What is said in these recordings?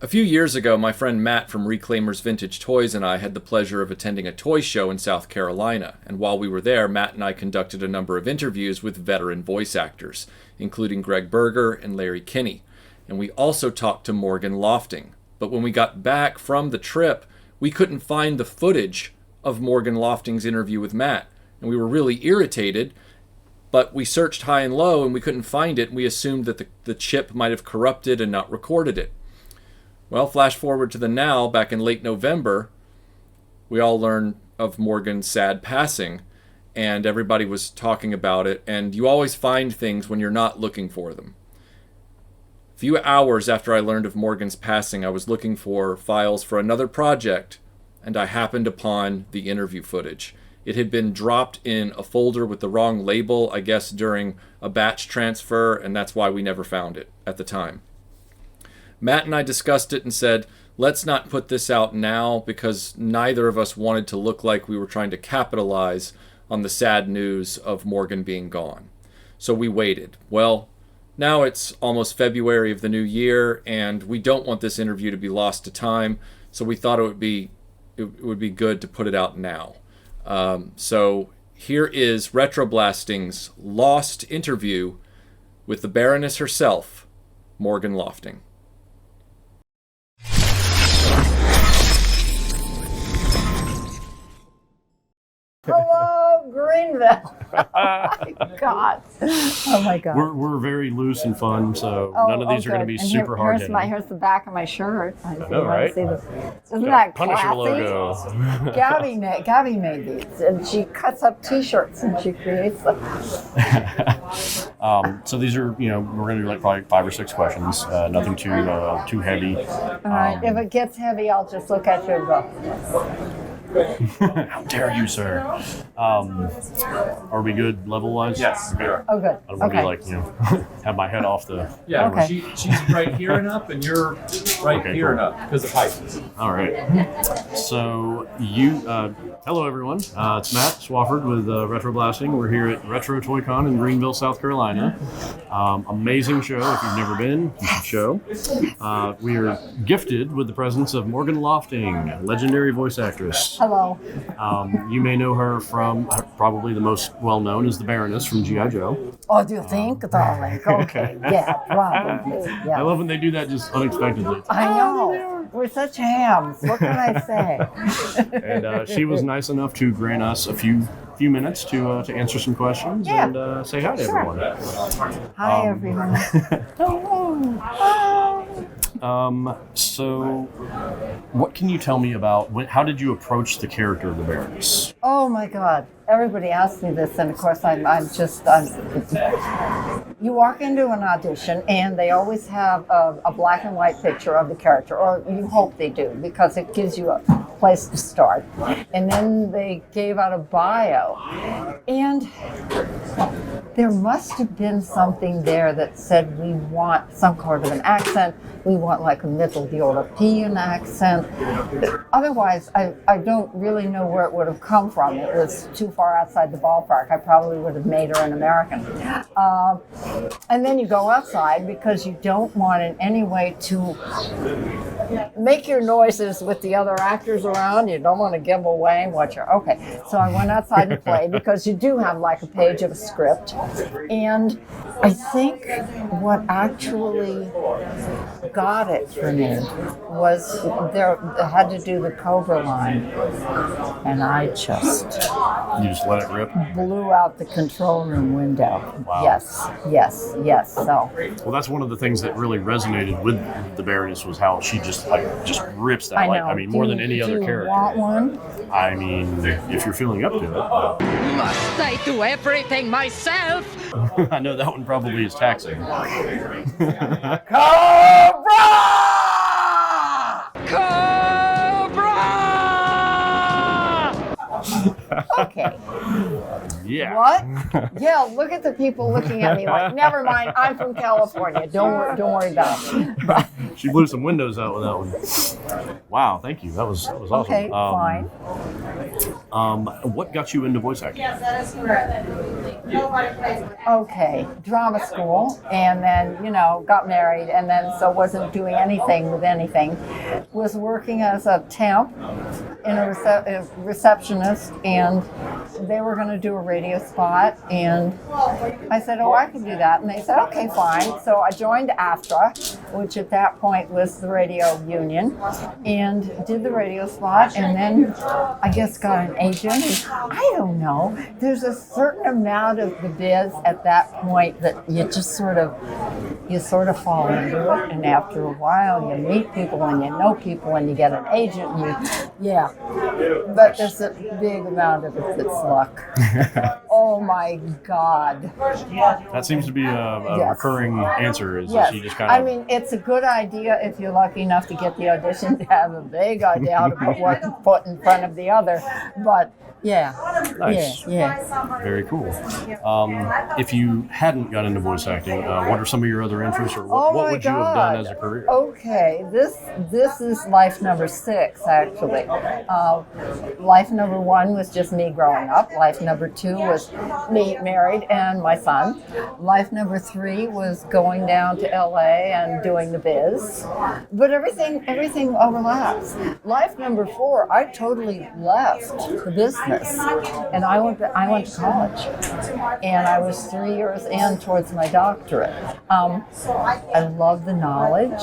A few years ago, my friend Matt from Reklaimers Vintage Toys and I had the pleasure of attending a toy show in South Carolina, and while we were there, Matt and I conducted a number of interviews with veteran voice actors, including Greg Berger and Larry Kinney, and we also talked to Morgan Lofting. But when we got back from the trip, we couldn't find the footage of Morgan Lofting's interview with Matt, and we were really irritated, but we searched high and low and we couldn't find it, and we assumed that the chip might have corrupted and not recorded it. Well, flash forward to the now, back in late November, we all learned of Morgan's sad passing, and everybody was talking about it, and you always find things when you're not looking for them. A few hours after I learned of Morgan's passing, I was looking for files for another project, and I happened upon the interview footage. It had been dropped in a folder with the wrong label, I guess during a batch transfer, and that's why we never found it at the time. Matt and I discussed it and said, let's not put this out now because neither of us wanted to look like we were trying to capitalize on the sad news of Morgan being gone. So we waited. Well, now it's almost February of the new year, and we don't want this interview to be lost to time, so we thought it would be good to put it out now. So here is RetroBlasting's lost interview with the Baroness herself, Morgan Lofting. Hello, Greenville. Oh my God. Oh my God. We're very loose and fun, so none of these are going to be super hard hitting. Here's the back of my shirt. I know, right? Isn't that Punisher classy? logo. Gabby made these, and she cuts up T-shirts and she creates them. So these are, we're going to do like probably 5 or 6 questions. Nothing too heavy. All right. If it gets heavy, I'll just look at you and go. How dare you, sir? Are we good level-wise? Yes. Okay. Oh, good. I don't want to be have my head off the... Yeah, okay. She's right here and up, and you're right here and up because of height. All right. So hello everyone. It's Matt Swafford with RetroBlasting. We're here at Retro Toy Con in Greenville, South Carolina. Amazing show. If you've never been, you should show. We are gifted with the presence of Morgan Lofting, legendary voice actress. Hello. You may know her from probably the most well-known is the Baroness from G.I. Joe. Oh, do you think, darling? Okay. Yeah, probably. Yeah. I love when they do that just unexpectedly. I know. We're such hams. What can I say? And she was nice enough to grant us a few minutes to answer some questions and say hi to everyone. Hi, everyone. Hello. So, what can you tell me about how did you approach the character of the Baroness? Oh my God. Everybody asks me this, and of course you walk into an audition and they always have a black and white picture of the character, or you hope they do, because it gives you a place to start. And then they gave out a bio, and there must have been something there that said we want some kind of an accent, we want like a Middle European accent. Otherwise, I don't really know where it would have come from. It was too far outside the ballpark. I probably would have made her an American. And then you go outside because you don't want in any way to make your noises with the other actors around. You don't want to give away what you're... Okay, so I went outside to play because you do have like a page of a script. And I think what actually got it for me was there had to do the Cobra line. And I just... You just let it rip? Blew out the control room window. Wow. Yes. So. Well, that's one of the things that really resonated with the Baroness was how she just rips that. I know. More than any other character. Do you want one? I mean, if you're feeling up to it. Must I do everything myself? I know that one probably is taxing. Cobra! Okay. Yeah. What? Yeah, look at the people looking at me like, never mind, I'm from California. Don't worry about it. But, she blew some windows out with that one. Wow, thank you. That was awesome. okay, fine. What got you into voice acting? Okay, drama school, and then, got married, and then so wasn't doing anything with anything. Was working as a temp in a receptionist, and they were going to do a radio spot, and I said, oh, I can do that. And they said, okay, fine. So I joined AFTRA, which at that point was the radio union, and did the radio spot, and then I guess got an agent. And I don't know. There's a certain amount of the biz at that point that you just sort of fall into it, and after a while you meet people and you know people and you get an agent and but there's a big amount of it that's luck. Oh my God. That seems to be a recurring answer, is Yes. that you just kind of... I mean, it's a good idea if you're lucky enough to get the audition to have a vague idea how to put one foot in front of the other, but yeah. Nice. Yeah. Very cool. If you hadn't got into voice acting, what are some of your other interests, or what would you have done as a career? Okay, this is life number 6, actually. Life number 1 was just me growing up. Life number 2 was me married and my son. Life number 3 was going down to LA and doing the biz. But everything overlaps. Life number 4, I totally left the business. And I went to college, and I was 3 years in towards my doctorate. I love the knowledge.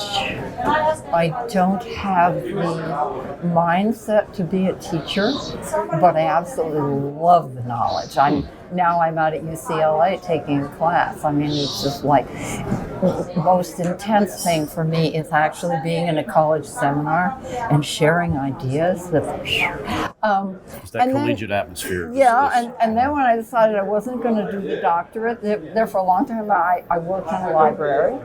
I don't have the mindset to be a teacher, but I absolutely love the knowledge. I'm out at UCLA taking a class. I mean, it's just like the most intense thing for me is actually being in a college seminar and sharing ideas. It's that collegiate atmosphere. Yeah, and then when I decided I wasn't going to do the doctorate, there for a long time I worked in a library,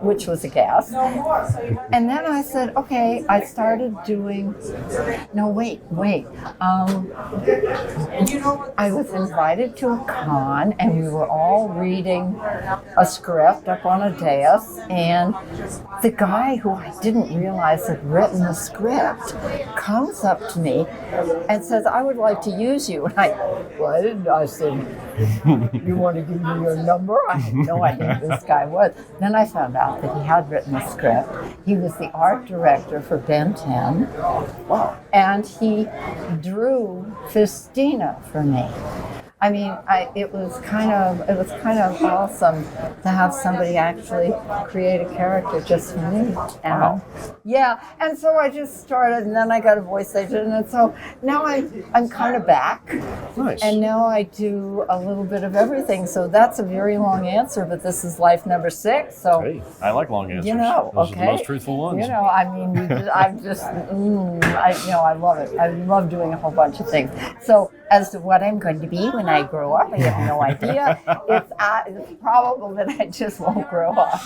which was a gas. And then I said, okay, I started doing, I was invited to a con, and we were all reading a script up on a dais, and the guy who I didn't realize had written the script comes up to me and says, I would like to use you. And I said, you want to give me your number? I had no idea who this guy was. Then I found out that he had written the script. He was the art director for Ben 10. Wow. And he drew Festina for me. I mean, it was kind of awesome to have somebody actually create a character just for me. And and so I just started, and then I got a voice agent, and so now I'm kind of back. Nice. And now I do a little bit of everything. So that's a very long answer, but this is life number 6. So hey, I like long answers. Those are the most truthful ones. I mean, I love it. I love doing a whole bunch of things. So as to what I'm going to be when I grow up, I have no idea. It's probable that I just won't grow up.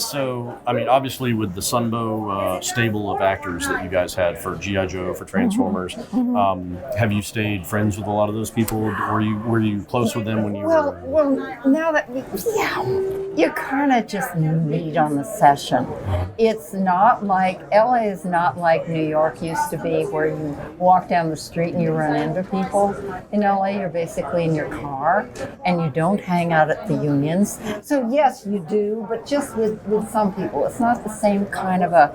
So, I mean, obviously with the Sunbow stable of actors that you guys had for G.I. Joe, for Transformers, have you stayed friends with a lot of those people? Were you close with them when you were... Well, now that you kind of just meet on the session. It's not like, LA is not like New York used to be, where you walk down the street and you run into people. In LA, you're basically in your car and you don't hang out at the unions. So yes, you do, but just with some people. It's not the same kind of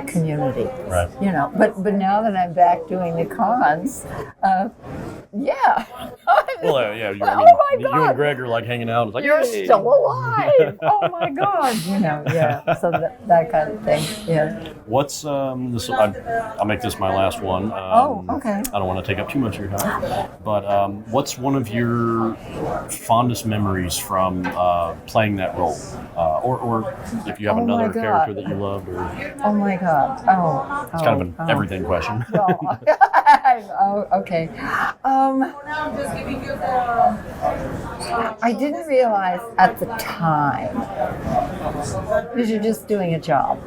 community. Right. But now that I'm back doing the cons, yeah. You and Greg are like hanging out. It's like, you're hey. still alive. Oh my God. So that kind of thing. Yeah. What's this? I'll make this my last one. Okay. I don't want to take up too much of your time, but what's one of your fondest memories from playing that role, or if you have another character that you loved, or oh my God, it's kind of an everything question. Well, okay. I didn't realize at the time, because you're just doing a job.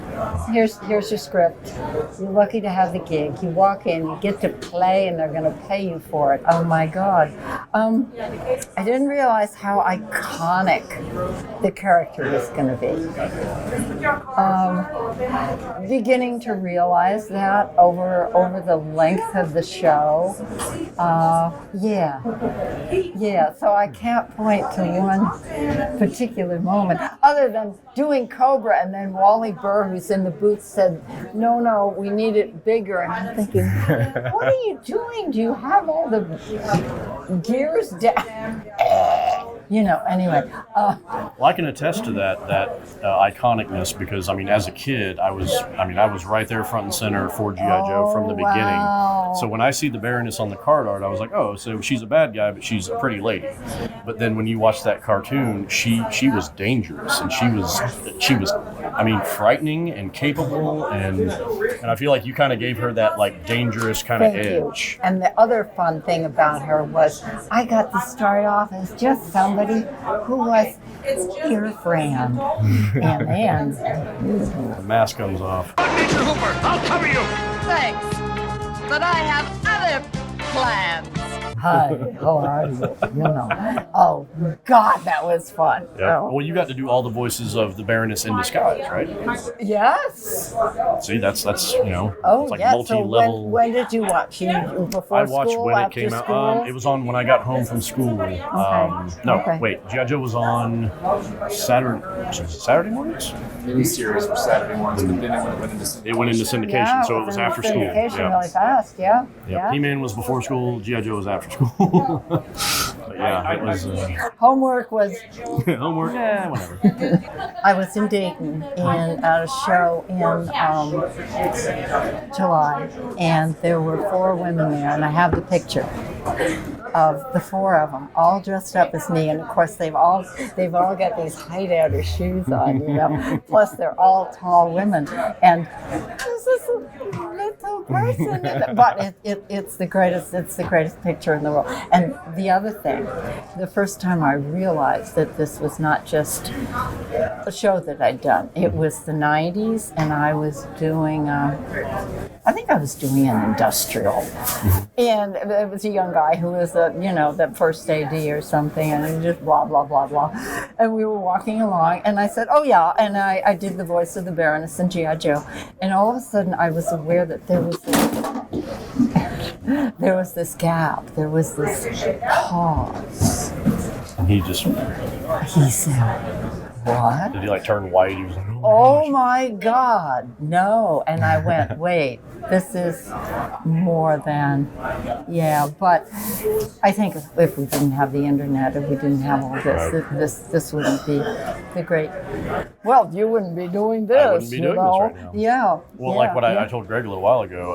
Here's your script. You're lucky to have the gig. You walk in, you get to play, and they're going to pay you for it. Oh my God. I didn't realize how iconic the character was going to be. Beginning to realize that over the length of the show. Yeah. So I can't point to one particular moment other than doing Cobra, and then Wally Burr, who's in the booth, said, no, we need it bigger. And I'm thinking, what are you doing? Do you have all the gears down? Anyway. Well, I can attest to that iconicness because, as a kid, I was right there front and center for G.I. Joe from the beginning. Wow. So when I see the Baroness on the card art, I was like, oh, so she's a bad guy, but she's a pretty lady. But then when you watch that cartoon, she was dangerous, and she was frightening and capable, and I feel like you kind of gave her that like dangerous kind of edge. You. And the other fun thing about her was I got to start off as just somebody who was your friend. And then the mask comes off. Major Hooper, I'll cover you. Thanks, but I have other plans. Hi, how are you? Oh, God, that was fun. Yeah. Oh. Well, you got to do all the voices of the Baroness in disguise, right? Yes. See, that's Oh, it's like yeah. multi-level. So when did you watch? Before I watched school, when it after came school? out. It was on when I got home from school. Okay. Wait, G.I. Joe was on Saturday mornings? Miniseries for Saturday mornings, but then it went into syndication. Yeah, so it was after school. Syndication Yeah. really fast, yeah. Yep. He-Man was before school, G.I. Joe was after school. But yeah, it was Homework was, homework, whatever. I was in Dayton and at a show in July, and there were 4 women there, and I have the picture of the 4 of them, all dressed up as me, and of course they've all got these hideouter shoes on, Plus they're all tall women, and there's this little person, but it's the greatest picture in the world. And the other thing, the first time I realized that this was not just a show that I'd done, it was the 90s, and I was doing I think I was doing an industrial, and it was a young guy who was the first AD or something, and he just blah blah blah blah, and we were walking along, and I said, oh yeah, and I did the voice of the Baroness and G.I. Joe, and all of a sudden I was aware that there was this gap, there was this pause. And he said, what? Did he like turn white? He was like, oh my God, no. And I went, wait, this is more than, but I think if we didn't have the internet, if we didn't have all this, this wouldn't be the great, well, you wouldn't be doing this. I wouldn't be doing this right now. Yeah. Well, like what I told Greg a little while ago,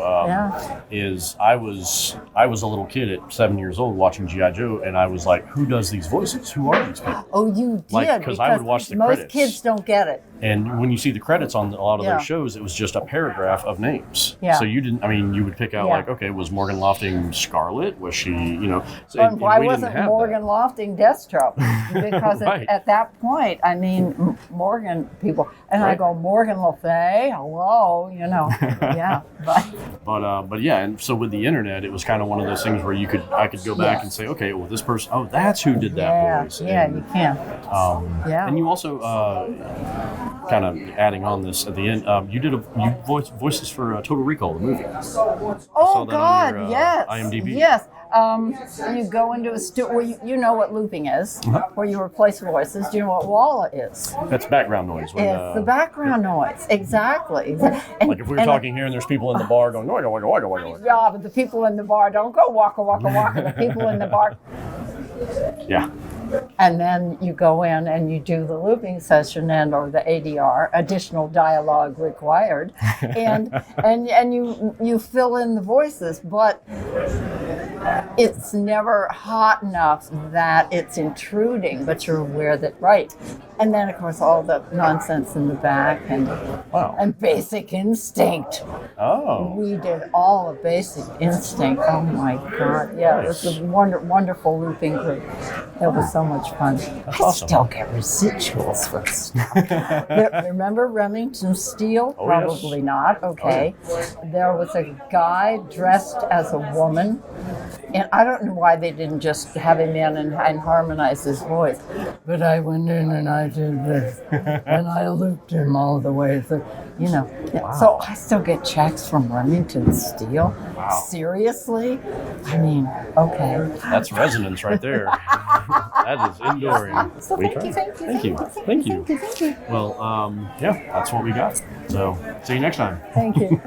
is I was a little kid at 7 years old watching G.I. Joe, and I was like, who does these voices? Who are these people? Oh, you did? Because I would watch the most credits. Kids don't get it. And when you see the credits on a lot of those shows, it was just a paragraph of names. Yeah. So you didn't, you would pick out like, okay, was Morgan Lofting Scarlet? Was she, So why wasn't Morgan Lofting Destro? Because at that point, Morgan people, and I go, Morgan Le Fay, hello, yeah. But yeah, and so with the internet, it was kind of one of those things where I could go back and say, okay, well, this person, oh, that's who did that voice. Yeah, and, you can. And you also, kind of adding on this at the end, you voices for Total Recall, the movie. Oh God, on your, yes. IMDb. Yes. You go into a studio where you know what looping is, where you replace voices. Do you know what walla is? That's background noise. It's the background noise, exactly. And, like if we were talking here and there's people in the bar going, waka, waka, waka, waka. Yeah, but the people in the bar don't go waka, waka, waka. The people in the bar. Yeah. And then you go in and you do the looping session or the ADR, additional dialogue required, and you fill in the voices, but it's never hot enough that it's intruding, but you're aware that, right. And then, of course, all the nonsense in the back and Basic Instinct. Oh. We did all of Basic Instinct. Oh, my God. Yeah, nice. It was a wonderful looping group. It was so much fun. That's I awesome. still get residuals for stuff. Remember Remington Steele? Oh, probably yes. not. Okay. Oh, yeah. There was a guy dressed as a woman And I don't know why they didn't just have him in and harmonize his voice. But I went in and I did this, and I looped him all the way through, you know. Wow. So I still get checks from Remington Steel. Wow. Seriously? I mean, okay. That's resonance right there. That is enduring. So We thank try. you. Thank you. Well, yeah, that's what we got. So, see you next time. Thank you.